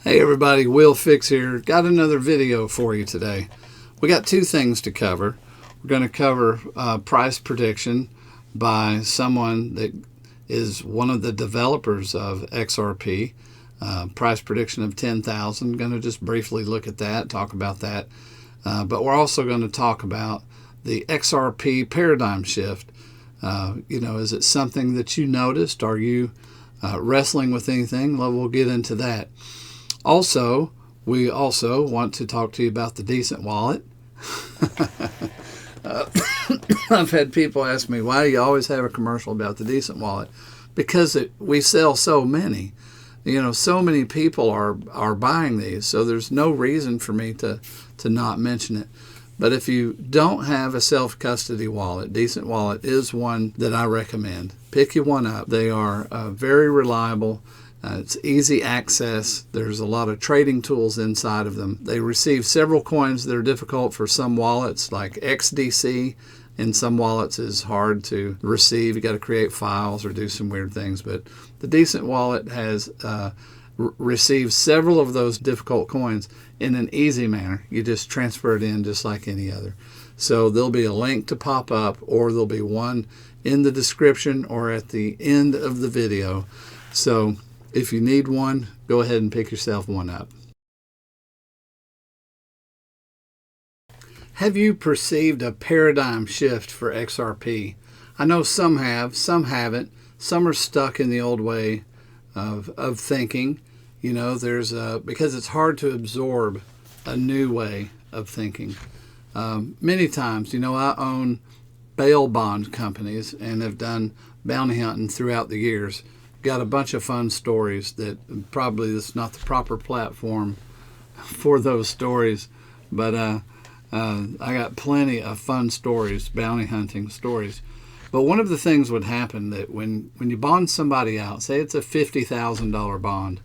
Hey everybody, Will Fix here. Got another video for you today. We got two things to cover. We're going to cover price prediction by someone that is one of the developers of XRP. Price prediction of 10,000. Going to just briefly look at that, talk about that. But we're also going to talk about the XRP paradigm shift. Is it something that you noticed? Are you wrestling with anything? Well, we'll get into that. Also, we also want to talk to you about the Decent Wallet. I've had people ask me, why do you always have a commercial about the Decent Wallet? Because we sell so many. So many people are buying these, so there's no reason for me to not mention it. But if you don't have a self-custody wallet, Decent Wallet is one that I recommend. Pick you one up. They are very reliable. It's easy access. There's a lot of trading tools inside of them. They receive several coins that are difficult for some wallets, like XDC. In some wallets is hard to receive. You got to create files or do some weird things. But the Decent Wallet has received several of those difficult coins in an easy manner. You just transfer it in just like any other. So there'll be a link to pop up, or there'll be one in the description or at the end of the video. So if you need one, go ahead and pick yourself one up. Have you perceived a paradigm shift for XRP? I know some have, some haven't. Some are stuck in the old way of thinking. Because it's hard to absorb a new way of thinking. Many times, I own bail bond companies and have done bounty hunting throughout the years. Got a bunch of fun stories that probably this is not the proper platform for those stories, but I got plenty of fun stories, bounty hunting stories. But one of the things would happen that when you bond somebody out, say it's a $50,000 bond,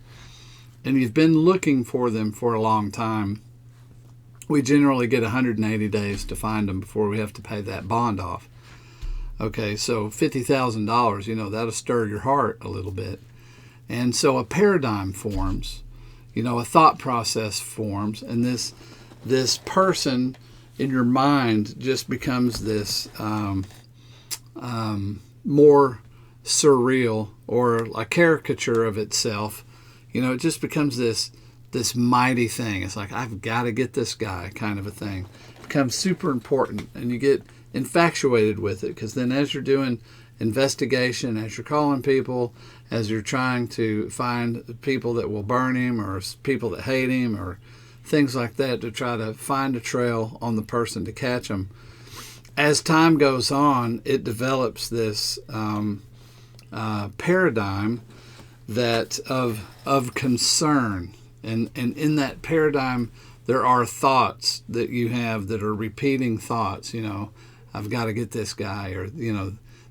and you've been looking for them for a long time, we generally get 180 days to find them before we have to pay that bond off. Okay, so $50,000, that'll stir your heart a little bit. And so a paradigm forms, a thought process forms, and this person in your mind just becomes this more surreal, or a caricature of itself. It just becomes this mighty thing. It's like, I've got to get this guy kind of a thing. It becomes super important, and you get infatuated with it, because then as you're doing investigation, as you're calling people, as you're trying to find people that will burn him or people that hate him or things like that, to try to find a trail on the person to catch them, as time goes on, it develops this paradigm that of concern, and in that paradigm there are thoughts that you have that are repeating thoughts. I've got to get this guy, or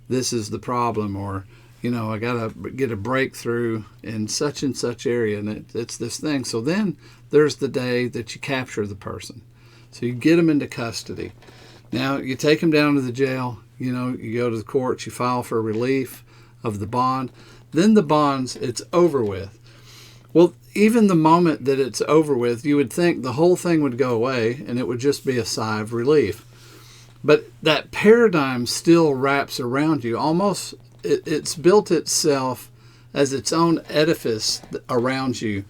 this is the problem, or I got to get a breakthrough in such and such area, and it's this thing. So then there's the day that you capture the person. So you get them into custody. Now you take them down to the jail. You go to the courts. You file for relief of the bond. Then the bonds, it's over with. Well, even the moment that it's over with, you would think the whole thing would go away and it would just be a sigh of relief. But that paradigm still wraps around you. Almost, it's built itself as its own edifice around you.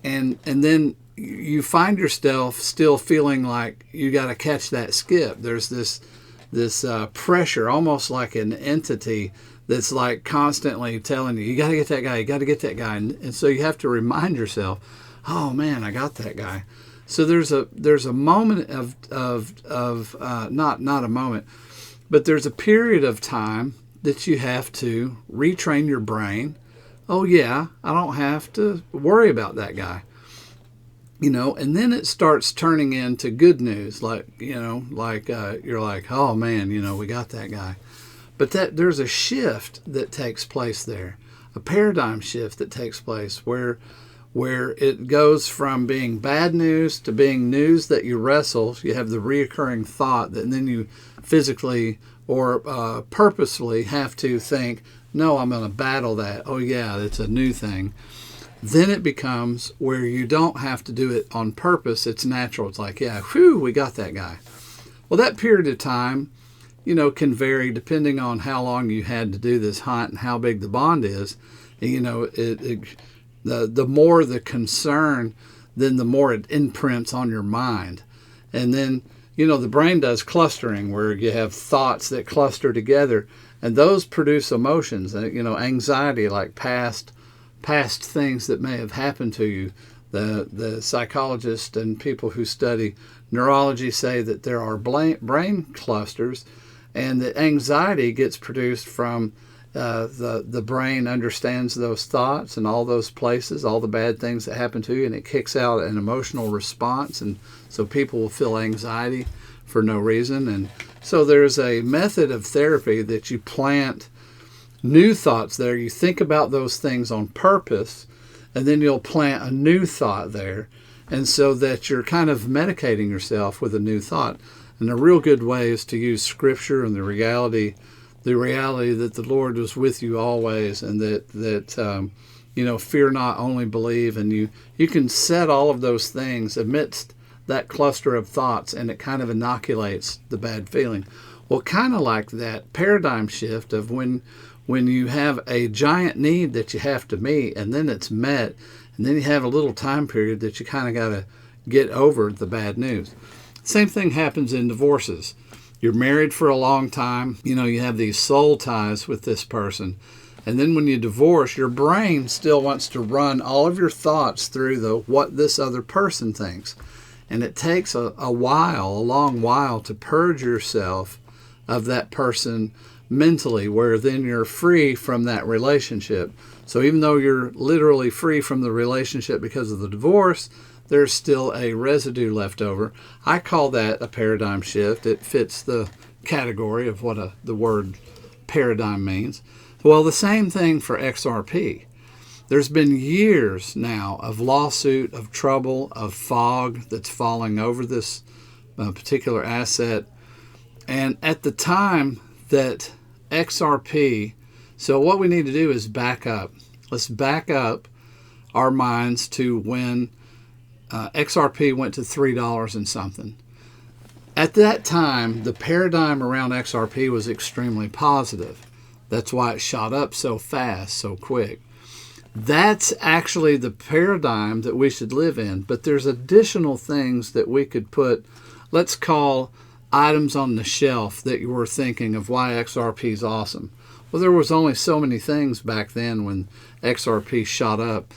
And then you find yourself still feeling like you got to catch that skip. There's this pressure, almost like an entity that's like constantly telling you, you got to get that guy, you got to get that guy. And so you have to remind yourself, oh man, I got that guy. So there's a moment not a moment, but there's a period of time that you have to retrain your brain. Oh yeah, I don't have to worry about that guy. And then it starts turning into good news, like you're like, oh man, we got that guy. But there's a shift that takes place there, a paradigm shift that takes place where it goes from being bad news to being news that you wrestle. You have the reoccurring thought that, and then you physically or purposefully have to think, no, I'm going to battle that. Oh yeah, it's a new thing. then it becomes where you don't have to do it on purpose. It's natural. It's like, yeah, whew, we got that guy. Well, that period of time, can vary depending on how long you had to do this hunt and how big the bond is. The more the concern, then the more it imprints on your mind. And then, the brain does clustering where you have thoughts that cluster together, and those produce emotions, anxiety, like past things that may have happened to you. The psychologists and people who study neurology say that there are brain clusters, and that anxiety gets produced from the brain understands those thoughts and all those places, all the bad things that happen to you, and it kicks out an emotional response, and so people will feel anxiety for no reason. And so there's a method of therapy that you plant new thoughts there. You think about those things on purpose, and then you'll plant a new thought there, and so that you're kind of medicating yourself with a new thought. And a real good way is to use Scripture and the reality that the Lord was with you always, and that fear not, only believe. And you can set all of those things amidst that cluster of thoughts, and it kind of inoculates the bad feeling. Well, kind of like that paradigm shift of when you have a giant need that you have to meet, and then it's met, and then you have a little time period that you kind of got to get over the bad news. Same thing happens in divorces. You're married for a long time, you have these soul ties with this person, and then when you divorce, your brain still wants to run all of your thoughts through what this other person thinks. And it takes a long while to purge yourself of that person mentally, where then you're free from that relationship. So even though you're literally free from the relationship because of the divorce, there's still a residue left over. I call that a paradigm shift. It fits the category of what the word paradigm means. Well, the same thing for XRP. There's been years now of lawsuit, of trouble, of fog that's falling over this particular asset. And at the time that XRP, so what we need to do is back up. Let's back up our minds to when XRP went to $3 and something. At that time, the paradigm around XRP was extremely positive. That's why it shot up so fast, so quick. That's actually the paradigm that we should live in. But there's additional things that we could put, let's call items on the shelf that you were thinking of why XRP is awesome. Well, there was only so many things back then when XRP shot up.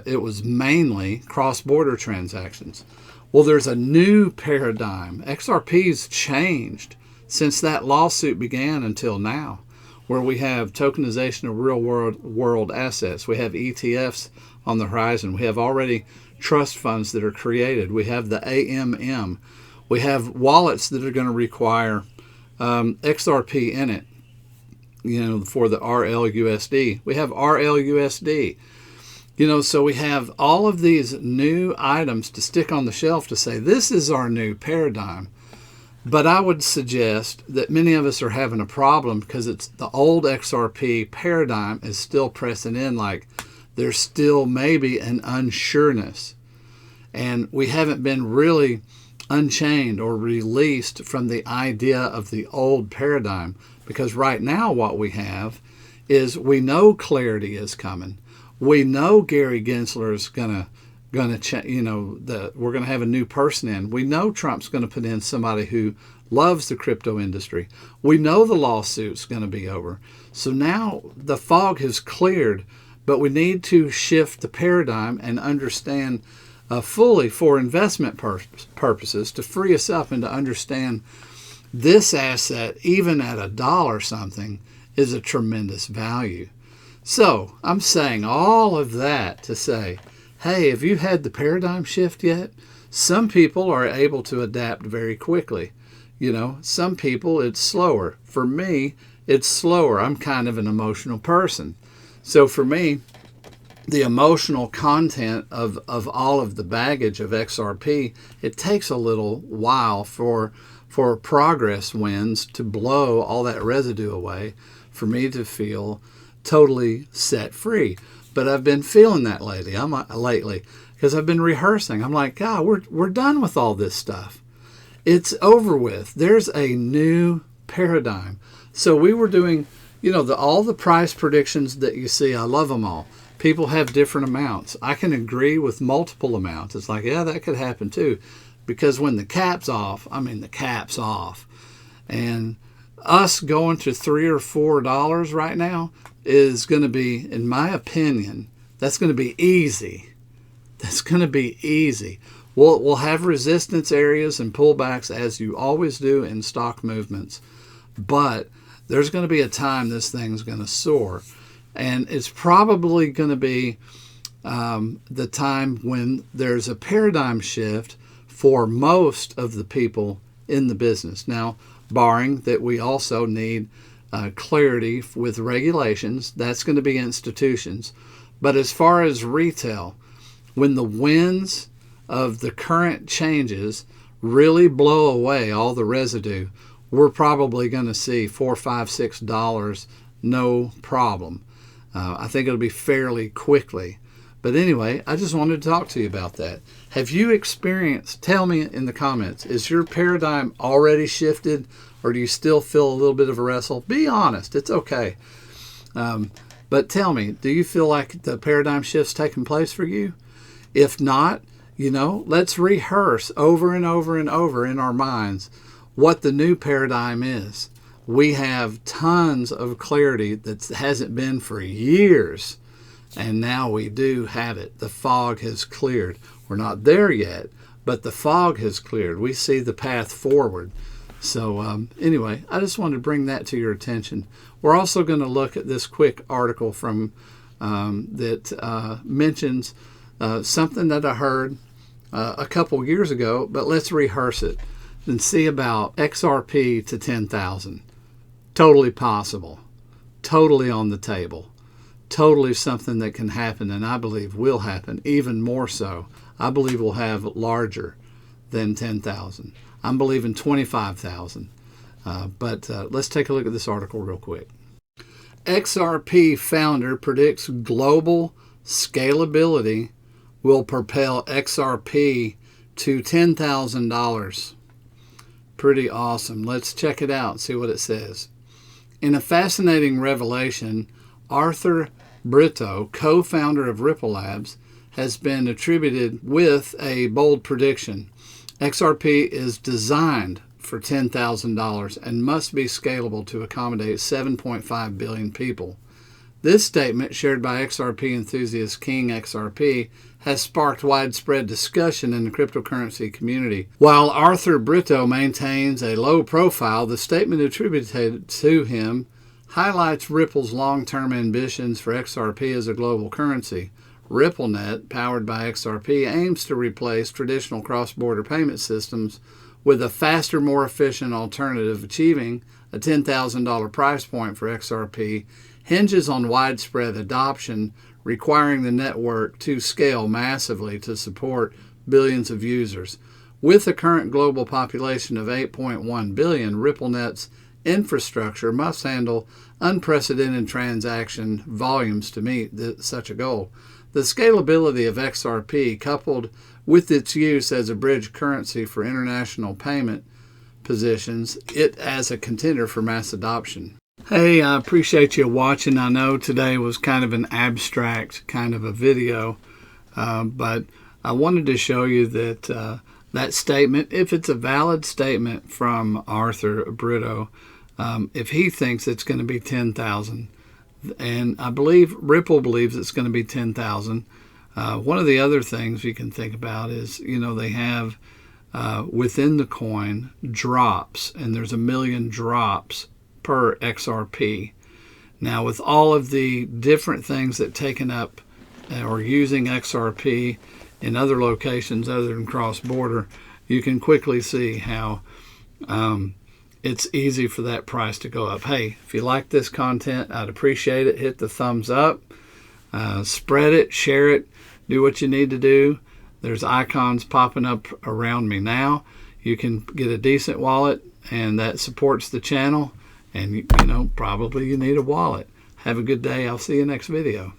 It was mainly cross-border transactions. Well, there's a new paradigm. XRP's changed since that lawsuit began until now, where we have tokenization of real world assets. We have ETFs on the horizon. We have already trust funds that are created. We have the AMM. We have wallets that are going to require XRP in it, for the RLUSD. We have RLUSD. So we have all of these new items to stick on the shelf to say, this is our new paradigm. But I would suggest that many of us are having a problem because it's the old XRP paradigm is still pressing in, like there's still maybe an unsureness. And we haven't been really unchained or released from the idea of the old paradigm, because right now what we have is we know clarity is coming. We know Gary Gensler is gonna we're gonna have a new person in. We know Trump's gonna put in somebody who loves the crypto industry. We know the lawsuit's gonna be over. So now the fog has cleared, but we need to shift the paradigm and understand fully for investment purposes to free us up and to understand this asset, even at $1 something, is a tremendous value. So I'm saying all of that to say, hey, have you had the paradigm shift yet? Some people are able to adapt very quickly. Some people it's slower. For me, it's slower. I'm kind of an emotional person. So for me, the emotional content of all of the baggage of XRP, it takes a little while for progress winds to blow all that residue away, for me to feel totally set free. but I've been feeling that lately. Because I've been rehearsing. I'm like, God, we're done with all this stuff. It's over with. There's a new paradigm. So we were doing, all the price predictions that you see. I love them all. People have different amounts. I can agree with multiple amounts. It's like, yeah, that could happen too. Because when the cap's off, the cap's off. And us going to $3 or $4 right now is going to be, in my opinion, that's going to be easy. That's going to be easy. We'll have resistance areas and pullbacks as you always do in stock movements. But there's going to be a time this thing's going to soar. And it's probably going to be the time when there's a paradigm shift for most of the people in the business. Now, barring that we also need clarity with regulations, that's going to be institutions. But as far as retail, when the winds of the current changes really blow away all the residue, we're probably going to see $4, $5, $6, no problem. I think it'll be fairly quickly. But anyway, I just wanted to talk to you about that. Have you experienced, tell me in the comments, is your paradigm already shifted, or do you still feel a little bit of a wrestle? Be honest, it's okay. But tell me, do you feel like the paradigm shift's taking place for you? If not, let's rehearse over and over and over in our minds what the new paradigm is. We have tons of clarity that hasn't been for years. And now we do have it. The fog has cleared. We're not there yet, but the fog has cleared. We see the path forward. So anyway, I just wanted to bring that to your attention. We're also going to look at this quick article from that mentions something that I heard a couple years ago, but let's rehearse it and see about XRP to 10,000. Totally possible. Totally on the table. Totally something that can happen, and I believe will happen even more so. I believe we'll have larger than 10,000. I'm believing 25,000. But let's take a look at this article real quick. XRP founder predicts global scalability will propel XRP to $10,000. Pretty awesome. Let's check it out and see what it says. In a fascinating revelation, Arthur Brito, co-founder of Ripple Labs, has been attributed with a bold prediction. XRP is designed for $10,000 and must be scalable to accommodate 7.5 billion people. This statement, shared by XRP enthusiast King XRP, has sparked widespread discussion in the cryptocurrency community. While Arthur Brito maintains a low profile, the statement attributed to him highlights Ripple's long-term ambitions for XRP as a global currency. RippleNet, powered by XRP, aims to replace traditional cross-border payment systems with a faster, more efficient alternative. Achieving a $10,000 price point for XRP hinges on widespread adoption, requiring the network to scale massively to support billions of users. With the current global population of 8.1 billion, RippleNet's infrastructure must handle unprecedented transaction volumes to meet such a goal. The scalability of XRP, coupled with its use as a bridge currency for international payment, positions it as a contender for mass adoption. Hey, I appreciate you watching. I know today was kind of an abstract kind of a video, but I wanted to show you that that statement, if it's a valid statement from Arthur Brito, if he thinks it's going to be 10,000, and I believe Ripple believes it's going to be 10,000. One of the other things you can think about is, they have within the coin drops, and there's 1 million drops per XRP. Now, with all of the different things that taken up or using XRP in other locations other than cross-border, you can quickly see how it's easy for that price to go up. Hey, if you like this content, I'd appreciate it. Hit the thumbs up, spread it, share it, do what you need to do. There's icons popping up around me now. You can get a decent wallet, and that supports the channel. And, probably you need a wallet. Have a good day. I'll see you next video.